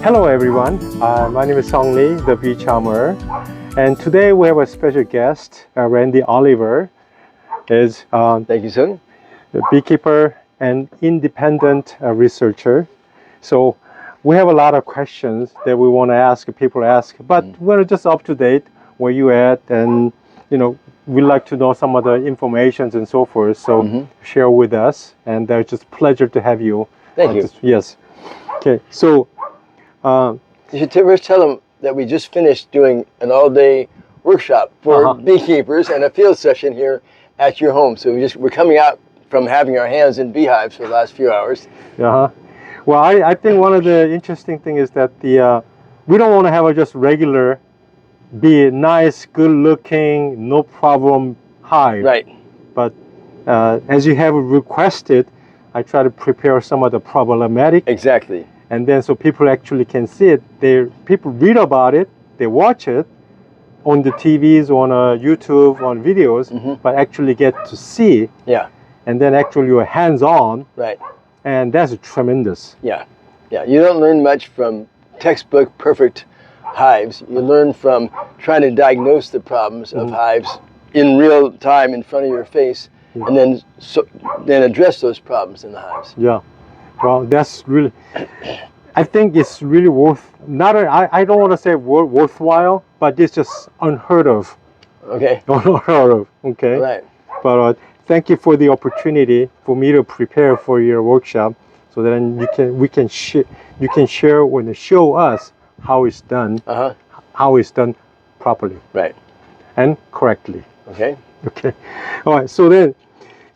Hello everyone, my name is Song Lee, the bee charmer, and today we have a special guest, Randy Oliver, is Thank you, Sung. a beekeeper and independent researcher. So we have a lot of questions that we want to ask, people ask, but we're just up to date where you at, and we'd like to know some of the information and so forth. So share with us, and it's just pleasure to have you. Thank you. Yes. Okay. So. You should first tell them that we just finished doing an all-day workshop for beekeepers and a field session here at your home. So we're coming out from having our hands in beehives for the last few hours. Well, I think one of the interesting things is that we don't want to have a just regular, be nice, good-looking, no problem hive. Right. But as you have requested, I try to prepare some of the problematic. Exactly. And then so people actually can see it. People read about it, they watch it on the TVs, on YouTube, on videos, but actually get to see. Yeah. And then actually you're hands-on. Right. And that's tremendous. Yeah. Yeah. You don't learn much from textbook perfect hives. You learn from trying to diagnose the problems of hives in real time in front of your face, and then address those problems in the hives. Yeah. Well, that's really, I think it's really I don't want to say worthwhile, but it's just unheard of. Okay. Unheard of, okay? Right. But thank you for the opportunity for me to prepare for your workshop, so that you can share and show us how it's done, how it's done properly. Right. And correctly. Okay. Okay. All right, so then,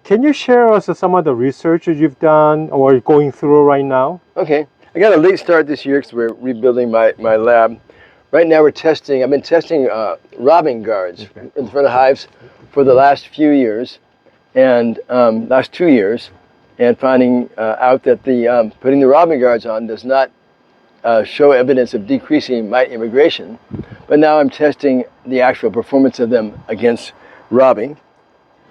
can you share us some of the research you've done or going through right now? Okay. I got a late start this year because we're rebuilding my lab. Right now I've been testing robbing guards in front of hives for the last few years, and last 2 years, and finding out that putting the robbing guards on does not show evidence of decreasing mite immigration. But now I'm testing the actual performance of them against robbing.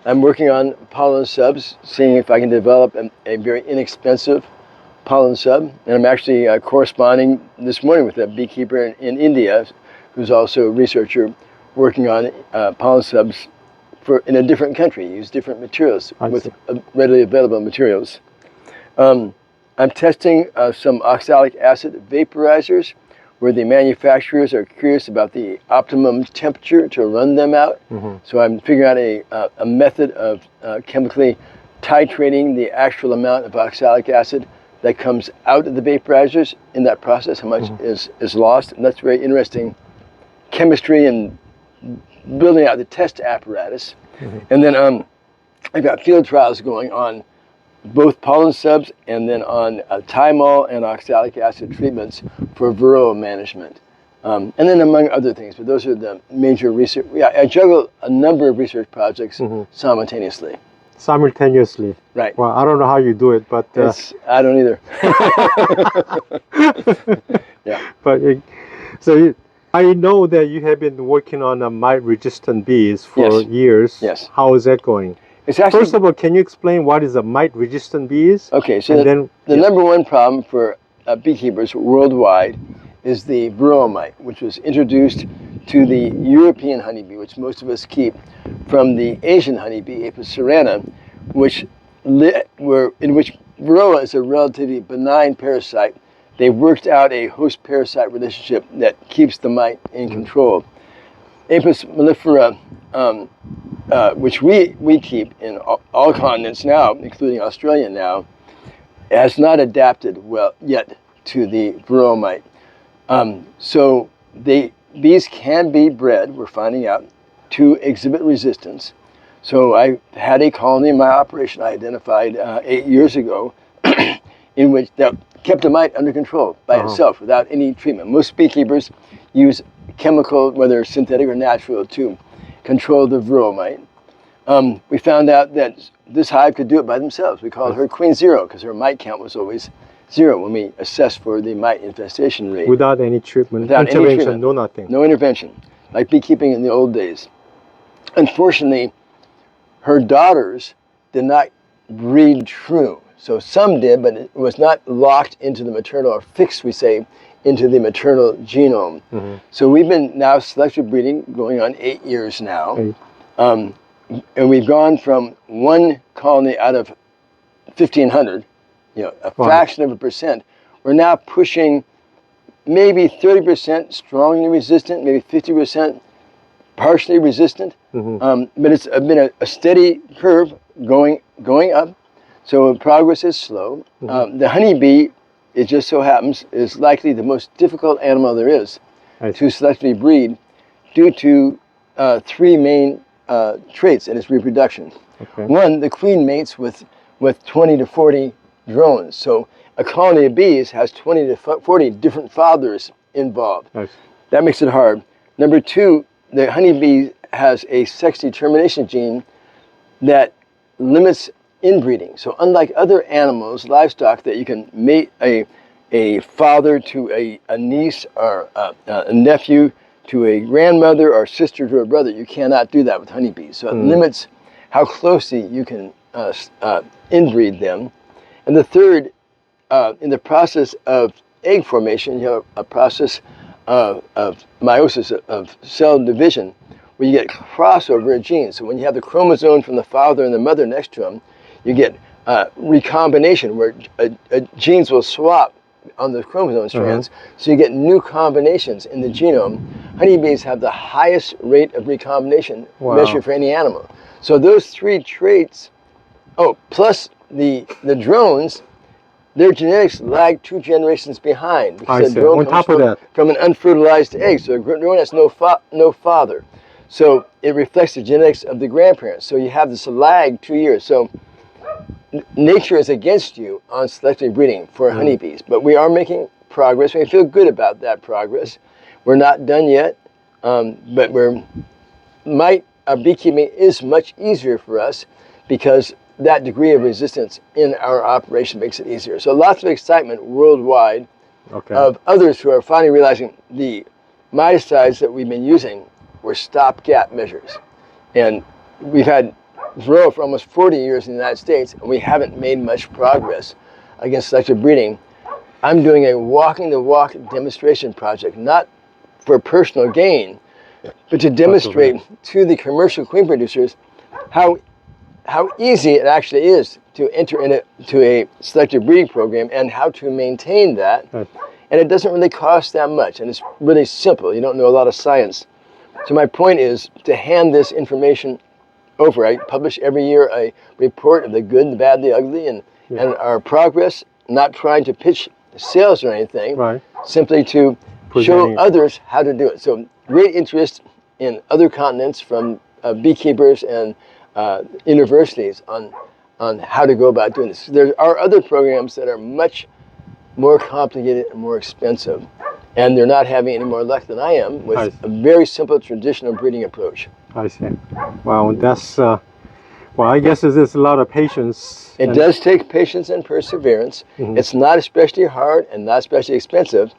I'm working on pollen subs, seeing if I can develop a very inexpensive pollen sub. And I'm actually corresponding this morning with a beekeeper in India, who's also a researcher, working on pollen subs in a different country, use different materials with readily available materials. I'm testing some oxalic acid vaporizers, where the manufacturers are curious about the optimum temperature to run them out. So I'm figuring out a method of chemically titrating the actual amount of oxalic acid that comes out of the vaporizers in that process, how much is lost. And that's very interesting chemistry and building out the test apparatus. And then I've got field trials going on both pollen subs and then on thymol and oxalic acid treatments for varroa management. And then among other things, but those are the major research. Yeah, I juggle a number of research projects simultaneously. Simultaneously. Right. Well, I don't know how you do it, but... I don't either. Yeah. But I know that you have been working on mite-resistant bees for years. Yes. How is that going? First of all, can you explain what is a mite-resistant bees? Okay, so the number one problem for beekeepers worldwide is the varroa mite, which was introduced to the European honeybee, which most of us keep, from the Asian honeybee, Apis cerana, in which varroa is a relatively benign parasite. They've worked out a host-parasite relationship that keeps the mite in control. Apis mellifera, which we keep in all continents now, including Australia now, has not adapted well yet to the varroa mite. So bees can be bred, we're finding out, to exhibit resistance. So I had a colony in my operation I identified 8 years ago, in which that kept the mite under control by itself without any treatment. Most beekeepers use chemical, whether synthetic or natural, to control the varroa mite. We found out that this hive could do it by themselves. We called her Queen Zero because her mite count was always 0 when we assessed for the mite infestation rate. Without any treatment, without intervention, any treatment. no nothing. No intervention, like beekeeping in the old days. Unfortunately, her daughters did not breed true. So some did, but it was not locked into the maternal, or fixed, we say, into the maternal genome. So we've been now selective breeding going on 8 years now. Right. And we've gone from one colony out of 1,500, a fraction of a percent. We're now pushing maybe 30% strongly resistant, maybe 50% partially resistant. But it's been a steady curve going up. So progress is slow. The honeybee, it just so happens, is likely the most difficult animal there is to selectively breed due to 3 main traits in its reproduction. One, the queen mates with 20 to 40 drones. So a colony of bees has 20 to 40 different fathers involved. That makes it hard. Number 2, the honeybee has a sex determination gene that limits inbreeding. So unlike other animals, livestock, that you can mate a father to a niece or a nephew to a grandmother or sister to a brother, you cannot do that with honeybees. So it limits how closely you can inbreed them. And the third, in the process of egg formation, you have a process of meiosis, of cell division, where you get crossover of genes. So when you have the chromosome from the father and the mother next to them, you get recombination, where genes will swap on the chromosome strands. So you get new combinations in the genome. Honeybees have the highest rate of recombination measured for any animal. So those 3 traits, plus the drones, their genetics lag 2 generations behind, because the drone comes from an unfertilized egg. So the drone has no father. So it reflects the genetics of the grandparents. So you have this lag 2 years. So nature is against you on selective breeding for honeybees, but we are making progress. We feel good about that progress. We're not done yet, but beekeeping is much easier for us because that degree of resistance in our operation makes it easier. So lots of excitement worldwide of others who are finally realizing the miticides that we've been using were stopgap measures. And we've had Varroa for almost 40 years in the United States, and we haven't made much progress against selective breeding. I'm doing a walking the walk demonstration project, not for personal gain, but to demonstrate to the commercial queen producers how easy it actually is to enter into a selective breeding program and how to maintain that. And it doesn't really cost that much, and it's really simple. You don't know a lot of science. So my point is to hand this information over. I publish every year a report of the good, the bad, the ugly, and our progress, not trying to pitch sales or anything, simply to show others how to do it. So great interest in other continents from beekeepers and universities on how to go about doing this. There are other programs that are much more complicated and more expensive, and they're not having any more luck than I am with a very simple traditional breeding approach. I see. Wow, that's I guess there's a lot of patience. It does take patience and perseverance. It's not especially hard and not especially expensive,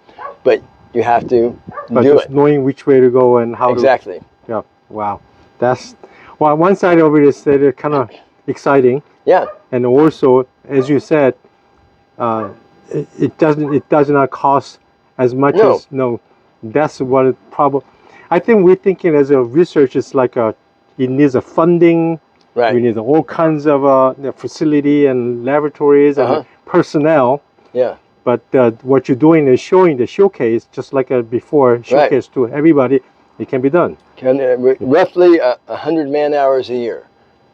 but you have to do it. Knowing which way to go and how exactly. Yeah. Wow. That's one side of it is that it's kind of exciting. Yeah. And also, as you said, it does not cost as much as that's what it probably. I think we're thinking as a research, it's like it needs a funding. Right. We need all kinds of facility and laboratories and personnel. Yeah. But what you're doing is showing the showcase, just like before, showcase to everybody. It can be done. Roughly 100 man hours a year.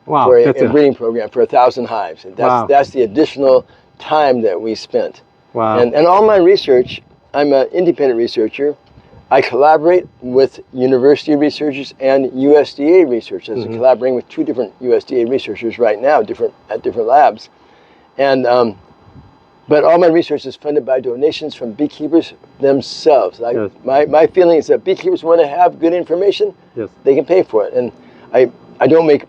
Wow. For a breeding program for 1,000 hives. And that's the additional time that we spent. Wow. And all my research, I'm an independent researcher. I collaborate with university researchers and USDA researchers. I'm collaborating with 2 different USDA researchers right now, at different labs. And but all my research is funded by donations from beekeepers themselves. My feeling is that beekeepers want to have good information. They can pay for it, and I don't make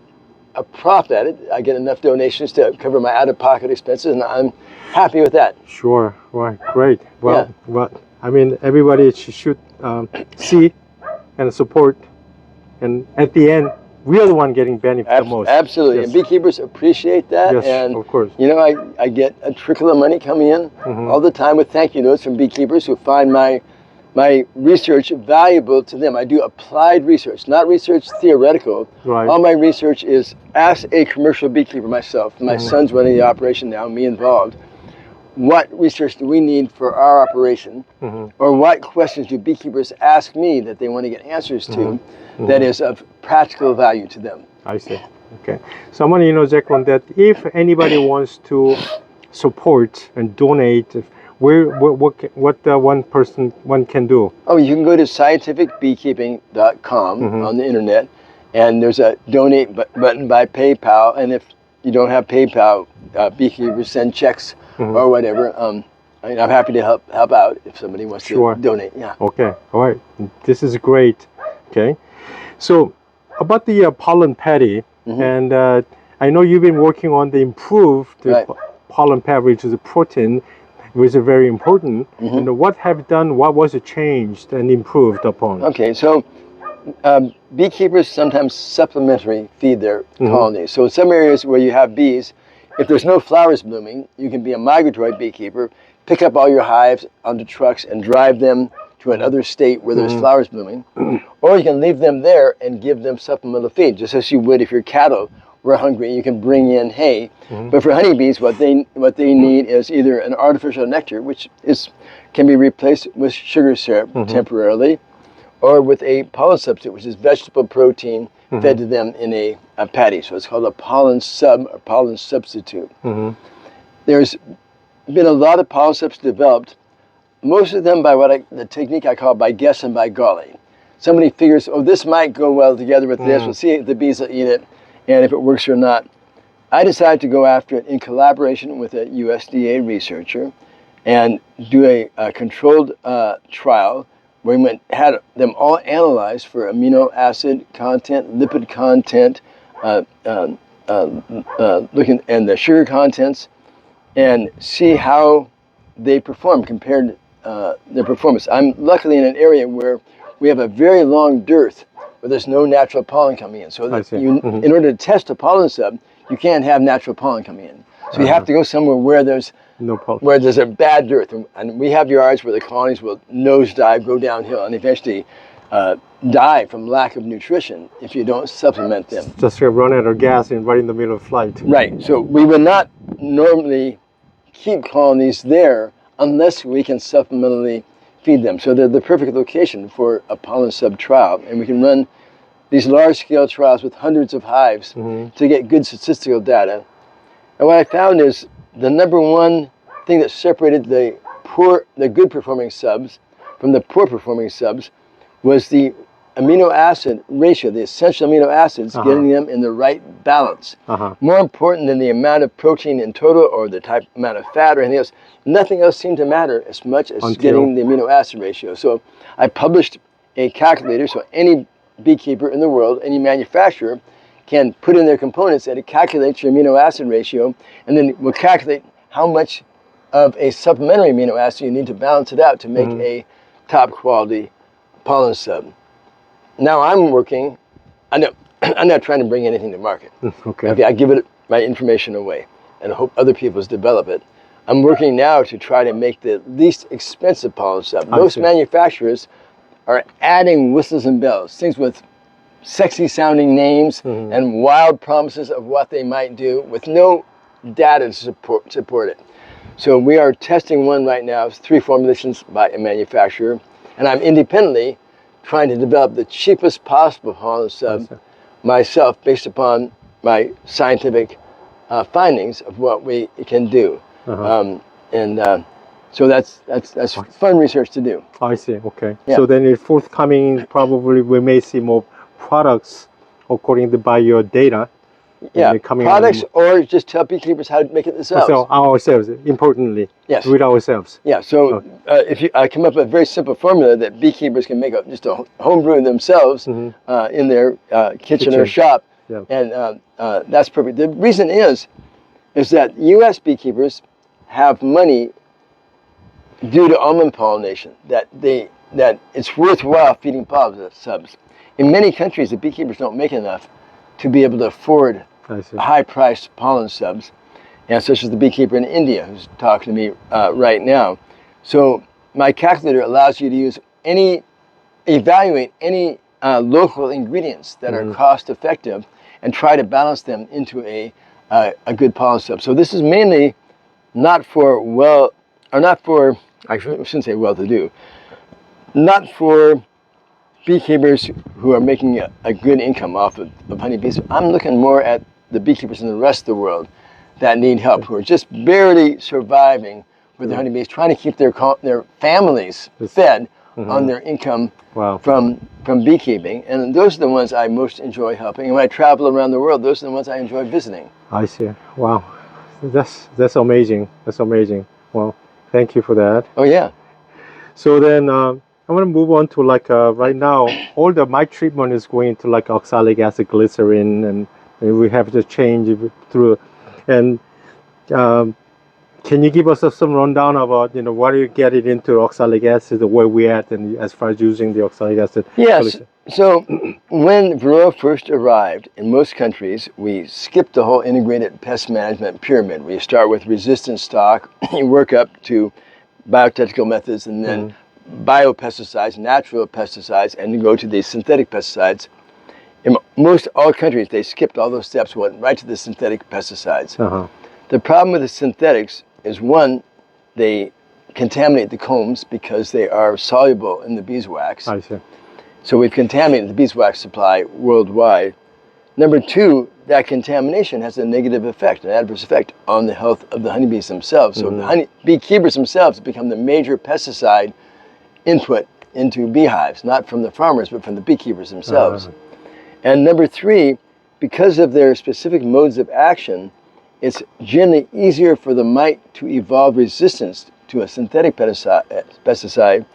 a profit at it. I get enough donations to cover my out-of-pocket expenses, and I'm happy with that. Sure. Right. Great. Well, I mean, everybody should see and support, and at the end, we are the one getting benefit the most. Absolutely, Yes. and beekeepers appreciate that. Yes, and of course. you know, I get a trickle of money coming in all the time with thank you notes from beekeepers who find my research valuable to them. I do applied research, not research theoretical. Right. All my research is as a commercial beekeeper myself. My son's running the operation now, me involved. What research do we need for our operation? Or what questions do beekeepers ask me that they want to get answers to that is of practical value to them? I see. Okay. So I want to interject on that. If anybody wants to support and donate, what one can do? Oh, you can go to scientificbeekeeping.com on the internet, and there's a donate button by PayPal. And if you don't have PayPal, beekeepers send checks or whatever. I'm happy to help out if somebody wants Sure. to donate. Yeah. Okay. All right. This is great. Okay. So about the pollen patty, and I know you've been working on the improved Right. pollen patty, which is a protein, which is very important. And what have you done? What was it changed and improved upon? Okay, so beekeepers sometimes supplementary feed their colonies. So in some areas where you have bees, if there's no flowers blooming, you can be a migratory beekeeper, pick up all your hives onto trucks and drive them to another state where there's flowers blooming. Or you can leave them there and give them supplemental feed, just as you would if your cattle were hungry. You can bring in hay. But for honeybees, what they need is either an artificial nectar, which can be replaced with sugar syrup temporarily, or with a pollen substitute, which is vegetable protein fed to them in a patty. So it's called a pollen sub or pollen substitute. There's been a lot of pollen subs developed, most of them by the technique I call by guess and by golly. Somebody figures, oh, this might go well together with this. We'll see if the bees will eat it and if it works or not. I decided to go after it in collaboration with a USDA researcher and do a controlled trial where we had them all analyzed for amino acid content, lipid content, looking and the sugar contents, and see how they perform compared their performance. I'm luckily in an area where we have a very long dearth where there's no natural pollen coming in. So that in order to test a pollen sub, you can't have natural pollen coming in. So you have to go somewhere where there's No pollen. where there's a bad dearth. And we have yards where the colonies will nosedive, go downhill, and eventually die from lack of nutrition if you don't supplement them. Just run out of gas right in the middle of flight. Right. So we would not normally keep colonies there unless we can supplementally feed them. So they're the perfect location for a pollen sub trial, and we can run these large-scale trials with hundreds of hives to get good statistical data. And what I found is the number one thing that separated the good-performing subs from the poor-performing subs was the amino acid ratio, the essential amino acids, getting them in the right balance. More important than the amount of protein in total or the amount of fat or anything else, nothing else seemed to matter as much as getting the amino acid ratio. So I published a calculator, so any beekeeper in the world, any manufacturer, can put in their components and it calculates your amino acid ratio, and then will calculate how much of a supplementary amino acid you need to balance it out to make a top quality pollen sub. Now I'm working, I'm not trying to bring anything to market. Okay, I give it my information away and hope other people develop it. I'm working now to try to make the least expensive pollen sub. Most manufacturers are adding whistles and bells, things with sexy sounding names and wild promises of what they might do with no data to support it. So we are testing one right now. It's 3 formulations by a manufacturer, and I'm independently trying to develop the cheapest possible pollen sub myself based upon my scientific findings of what we can do. So that's fun research to do. I see. Okay. Yeah. So then in forthcoming, probably we may see more products according to by your data. Yeah, products or just tell beekeepers how to make it themselves. So ourselves, importantly. Yes. With ourselves. Yeah. So if I come up with a very simple formula that beekeepers can make just a home brew themselves in their kitchen or shop, and that's perfect. The reason is that U.S. beekeepers have money due to almond pollination, that it's worthwhile feeding pollen subs. In many countries, the beekeepers don't make enough to be able to afford I see. high-priced pollen subs, and such as the beekeeper in India who's talking to me right now. So my calculator allows you to evaluate any local ingredients that are cost-effective and try to balance them into a good pollen sub. So this is mainly not for I shouldn't say well-to-do, not for beekeepers who are making a good income off of honeybees. I'm looking more at the beekeepers in the rest of the world that need help, who are just barely surviving with their honeybees, trying to keep their families fed on their income from beekeeping. And those are the ones I most enjoy helping. And when I travel around the world, those are the ones I enjoy visiting. I see. Wow, that's amazing. That's amazing. Well, thank you for that. Oh yeah. So then I want to move on to right now, all the my treatment is going to like oxalic acid, glycerin, and we have to change it through. And can you give us some rundown about what you get it into oxalic acid, where we at, and as far as using the oxalic acid? Yes. So when Varroa first arrived in most countries, we skipped the whole integrated pest management pyramid. We start with resistant stock, you work up to biotechnical methods, and then biopesticides, natural pesticides, and you go to the synthetic pesticides. In most all countries, they skipped all those steps, went right to the synthetic pesticides. The problem with the synthetics is, one, they contaminate the combs because they are soluble in the beeswax. I see. So we've contaminated the beeswax supply worldwide. Number two, that contamination has a negative effect, an adverse effect on the health of the honeybees themselves. So the beekeepers themselves become the major pesticide input into beehives, not from the farmers, but from the beekeepers themselves. And number three, because of their specific modes of action, it's generally easier for the mite to evolve resistance to a synthetic pesticide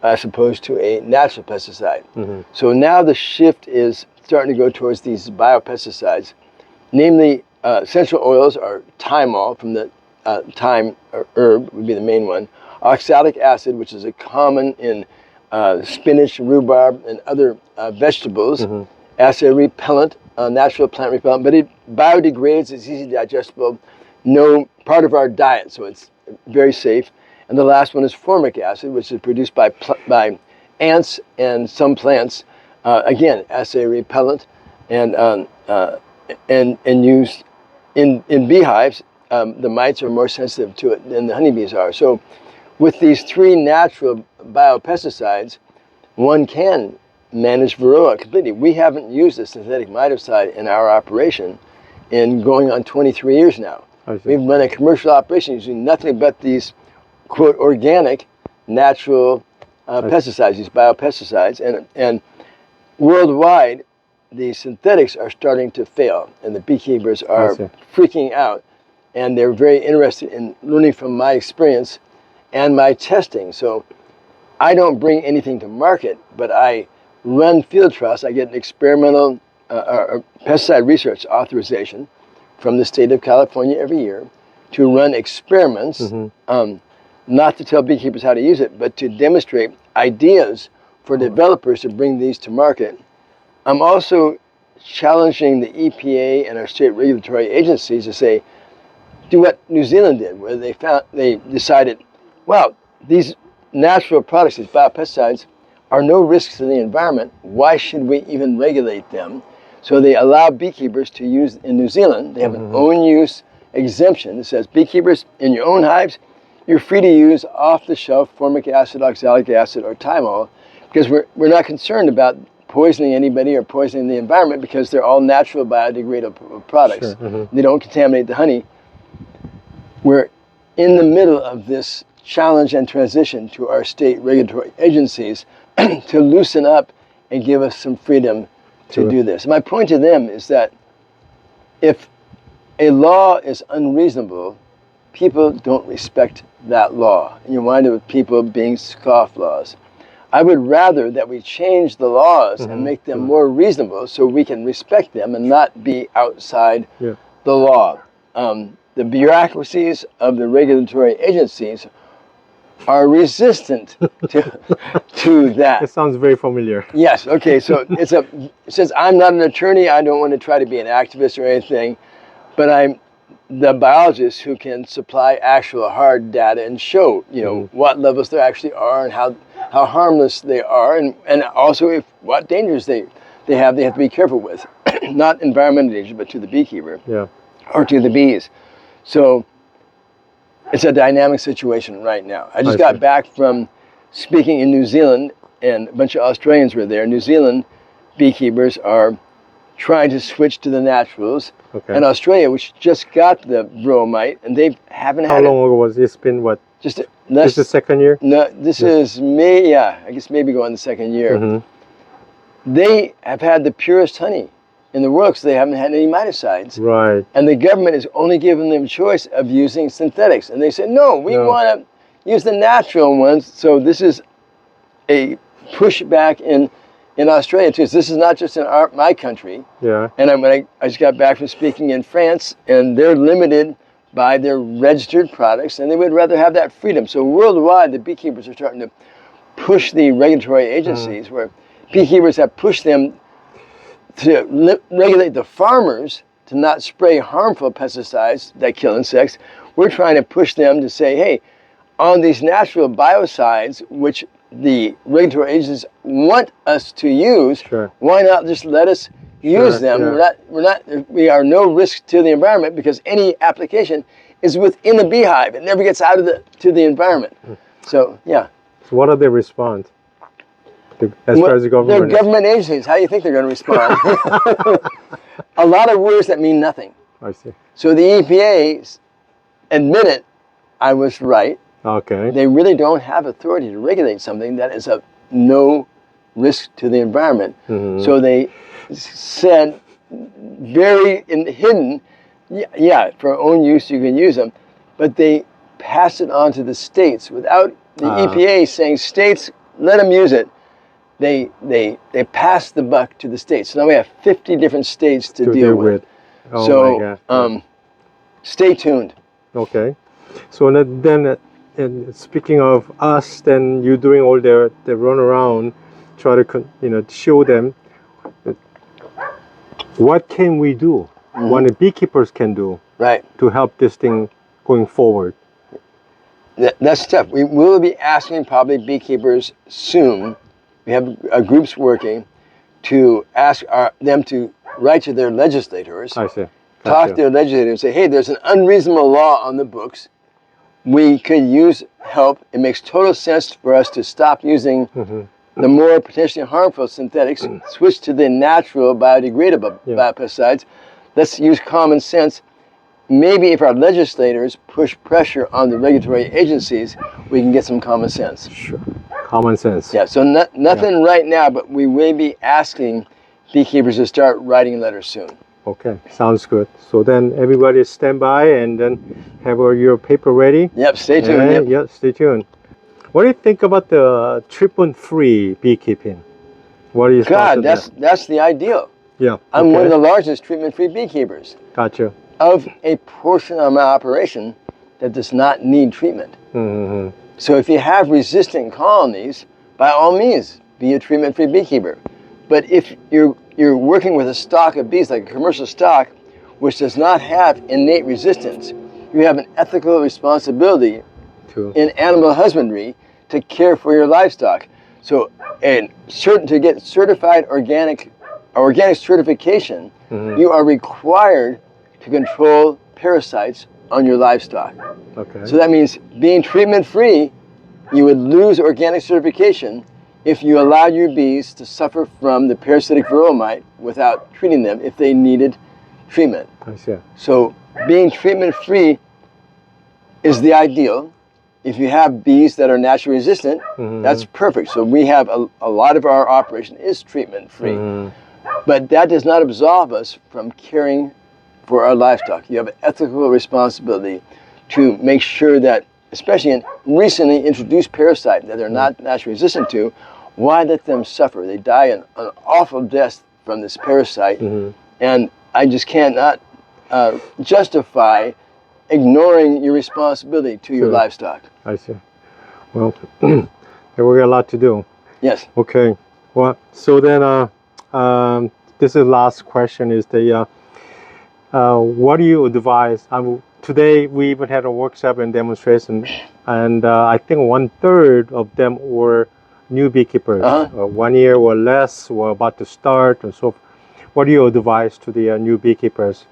as opposed to a natural pesticide. So now the shift is starting to go towards these biopesticides, namely essential oils are thymol from the thyme herb would be the main one, oxalic acid, which is a common in spinach, rhubarb, and other vegetables, as a repellent, a natural plant repellent, but it biodegrades, it's easy digestible, no part of our diet, so it's very safe. And the last one is formic acid, which is produced by ants and some plants, again, as a repellent, and used in beehives. The mites are more sensitive to it than the honeybees are. So with these three natural biopesticides, one can manage Varroa completely. We haven't used a synthetic miticide in our operation in going on 23 years now. We've run a commercial operation using nothing but these, quote, organic, natural pesticides, these biopesticides. And worldwide, the synthetics are starting to fail, and the beekeepers are freaking out. And they're very interested in learning from my experience and my testing. So I don't bring anything to market, but I run field trials. I get an experimental pesticide research authorization from the state of California every year to run experiments, not to tell beekeepers how to use it, but to demonstrate ideas for developers to bring these to market. I'm also challenging the EPA and our state regulatory agencies to say, do what New Zealand did, where they decided, wow, these natural products, these biopesticides, are no risks to the environment. Why should we even regulate them? So they allow beekeepers to use, in New Zealand, they have an own use exemption that says beekeepers in your own hives, you're free to use off-the-shelf formic acid, oxalic acid, or thymol, because we're not concerned about poisoning anybody or poisoning the environment because they're all natural biodegradable products. They don't contaminate the honey. We're in the middle of this challenge and transition to our state regulatory agencies to loosen up and give us some freedom to do this. My point to them is that if a law is unreasonable, people don't respect that law. And you wind up with people being scofflaws. I would rather that we change the laws and make them more reasonable so we can respect them and not be outside the law. The bureaucracies of the regulatory agencies are resistant to that. It sounds very familiar. Yes. Okay. So since I'm not an attorney, I don't want to try to be an activist or anything, but I'm the biologist who can supply actual hard data and show, what levels there actually are and how harmless they are, and also what dangers they have to be careful with, not environmental danger, but to the beekeeper or to the bees. So it's a dynamic situation right now. I just got back from speaking in New Zealand, and a bunch of Australians were there. New Zealand beekeepers are trying to switch to the naturals. Okay. And Australia, which just got the varroa mite, and they haven't How had long ago was it? It's been what? Just This is the second year? No, this is I guess maybe going the second year. Mm-hmm. They have had the purest honey in the world because they haven't had any miticides. Right. And the government is only giving them a choice of using synthetics. And they said, no, we want to use the natural ones. So this is a pushback in Australia too. So this is not just in my country. Yeah. And I just got back from speaking in France, and they're limited by their registered products, and they would rather have that freedom. So worldwide, the beekeepers are starting to push the regulatory agencies, where beekeepers have pushed them to regulate the farmers to not spray harmful pesticides that kill insects. We're trying to push them to say, hey, on these natural biocides, which the regulatory agencies want us to use, why not just let us use them? We are no risk to the environment because any application is within the beehive. It never gets out to the environment. So So what are their response? As far as the government? They're government agencies. How do you think they're going to respond? A lot of words that mean nothing. I see. So the EPA admitted I was right. Okay. They really don't have authority to regulate something that is of no risk to the environment. Mm-hmm. So they said, very hidden, for our own use you can use them, but they passed it on to the states without the EPA saying, states, let them use it. They passed the buck to the states. So now we have 50 different states to deal with. Oh so my God. Stay tuned. Okay. So then and speaking of us, then you're doing all the run around, try to show them what can we do, what the beekeepers can do, to help this thing going forward. That's tough. We will be asking probably beekeepers soon. We have groups working to ask them to write to their legislators. I see. Talk to their legislators and say, hey, there's an unreasonable law on the books. We could use help. It makes total sense for us to stop using the more potentially harmful synthetics, switch to the natural biodegradable biopesticides. Let's use common sense. Maybe if our legislators push pressure on the regulatory agencies, we can get some common sense. Sure. Common sense. Yeah, so nothing right now, but we will be asking beekeepers to start writing letters soon. Okay, sounds good. So then everybody stand by and then have your paper ready. Yep, stay tuned. Yeah, stay tuned. What do you think about the treatment-free beekeeping? What is that's the ideal. Yeah. I'm one of the largest treatment-free beekeepers. Gotcha. Of a portion of my operation that does not need treatment. Mm-hmm. So if you have resistant colonies, by all means, be a treatment-free beekeeper. But if you're working with a stock of bees, like a commercial stock, which does not have innate resistance, you have an ethical responsibility in animal husbandry to care for your livestock. So, to get certified organic certification, you are required to control parasites on your livestock. Okay. So that means being treatment-free, you would lose organic certification if you allowed your bees to suffer from the parasitic varroa mite without treating them if they needed treatment. I see. So being treatment-free is the ideal. If you have bees that are naturally resistant, that's perfect. So we have a lot of our operation is treatment-free. But that does not absolve us from caring for our livestock. You have an ethical responsibility to make sure that, especially in recently introduced parasite that they're not naturally resistant to, why let them suffer? They die an awful death from this parasite. And I just cannot justify ignoring your responsibility to your livestock. I see. Well, there we got a lot to do. Yes. Okay. Well, so then, this is the last question: is what do you advise? Today we even had a workshop and demonstration, and I think 1/3 of them were new beekeepers, 1 year or less, were about to start, and so. What do you advise to the new beekeepers?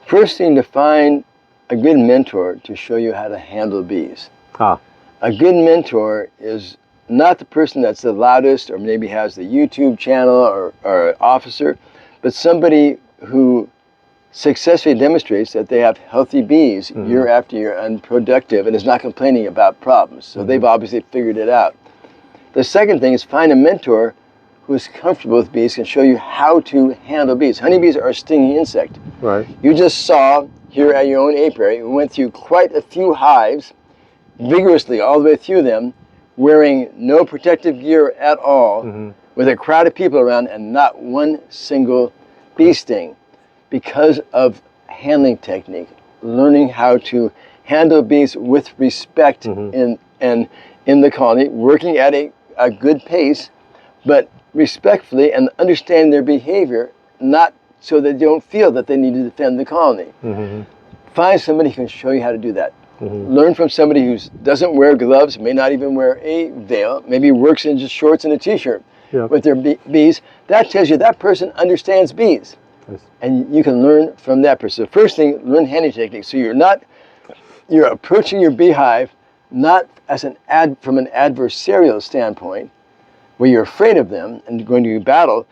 First thing, to find a good mentor to show you how to handle bees. Ah. A good mentor is not the person that's the loudest or maybe has the YouTube channel or officer, but somebody who successfully demonstrates that they have healthy bees year after year and productive and is not complaining about problems. So they've obviously figured it out. The second thing is find a mentor who is comfortable with bees, can show you how to handle bees. Honeybees are a stinging insect. Right. You just saw here at your own apiary, we went through quite a few hives, vigorously all the way through them, wearing no protective gear at all, with a crowd of people around and not one single bee sting, because of handling technique, learning how to handle bees with respect in the colony, working at a good pace, but respectfully, and understand their behavior, not so they don't feel that they need to defend the colony. Find somebody who can show you how to do that. Learn from somebody who doesn't wear gloves, may not even wear a veil, maybe works in just shorts and a t-shirt with their bees. That tells you that person understands bees. Yes. And you can learn from that person. So first thing, learn handling techniques. So you're approaching your beehive not as from an adversarial standpoint, where you're afraid of them and going to battle,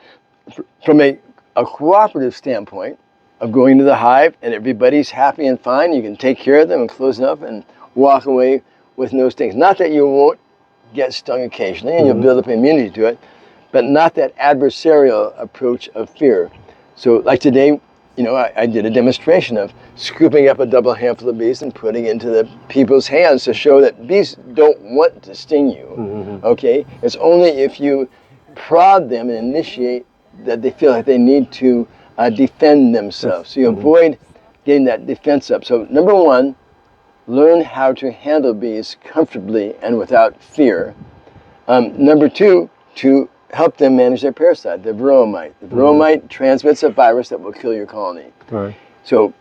from a cooperative standpoint of going to the hive and everybody's happy and fine. You can take care of them and close them up and walk away with no stings. Not that you won't get stung occasionally and you'll build up immunity to it, but not that adversarial approach of fear. So like today, I did a demonstration of scooping up a double handful of bees and putting it into the people's hands to show that bees don't want to sting you, okay? It's only if you prod them and initiate that they feel like they need to defend themselves. So you avoid getting that defense up. So number one, learn how to handle bees comfortably and without fear. Number two, to help them manage their parasite, the varroa mite. The varroa mite transmits a virus that will kill your colony. Right. So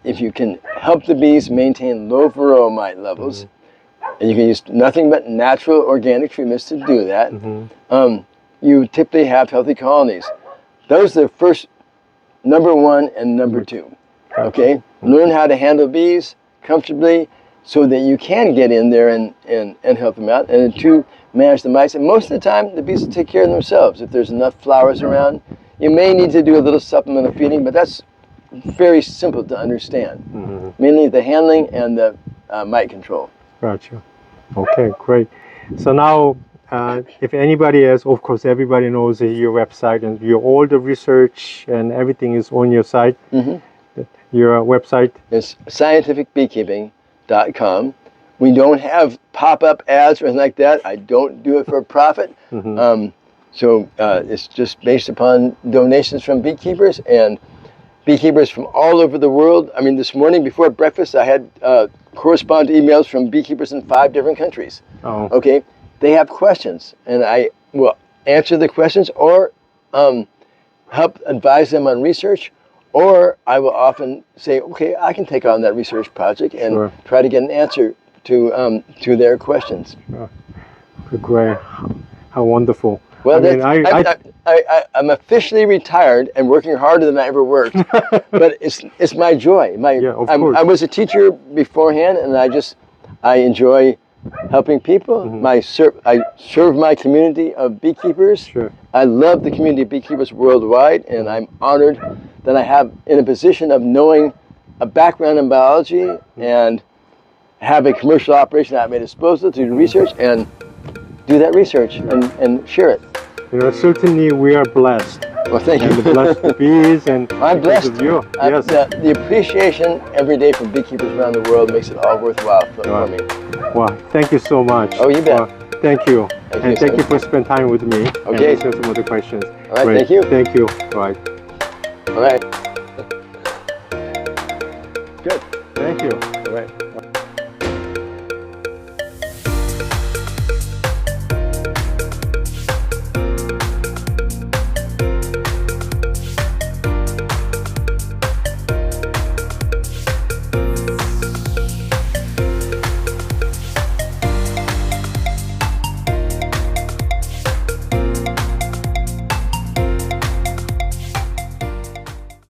if you can help the bees maintain low varroa mite levels, and you can use nothing but natural organic treatments to do that, you typically have healthy colonies. Those are the first, number one and number two. Okay? Learn how to handle bees comfortably so that you can get in there and help them out. And then two, manage the mice. And most of the time, the bees will take care of themselves. If there's enough flowers around, you may need to do a little supplemental feeding, but that's very simple to understand. Mainly the handling and the mite control. Gotcha. Okay, great. So now, if anybody else, of course, everybody knows your website and all the research and everything is on your site. Your website is scientificbeekeeping.com. We don't have pop-up ads or anything like that. I don't do it for profit. So it's just based upon donations from beekeepers and beekeepers from all over the world. I mean, this morning before breakfast, I had correspondent emails from beekeepers in 5 different countries. Okay, they have questions, and I will answer the questions or help advise them on research, or I will often say, okay, I can take on that research project and try to get an answer to their questions. Great, how wonderful. Well, I'm officially retired and working harder than I ever worked, but it's my joy. I was a teacher beforehand, and I enjoy helping people. I serve my community of beekeepers. I love the community of beekeepers worldwide, and I'm honored that I have in a position of knowing a background in biology and have a commercial operation at my disposal to do research and do that research and share it. Certainly we are blessed. Well, thank you. And blessed the bees, and I'm blessed. Of you. Yes. The appreciation every day from beekeepers around the world makes it all worthwhile for me. Well, thank you so much. Oh, you bet. Thank you. Thank you for spending time with me. Okay. And answer some other questions. All right, thank you. Thank you. Right. All right. Good. Thank you.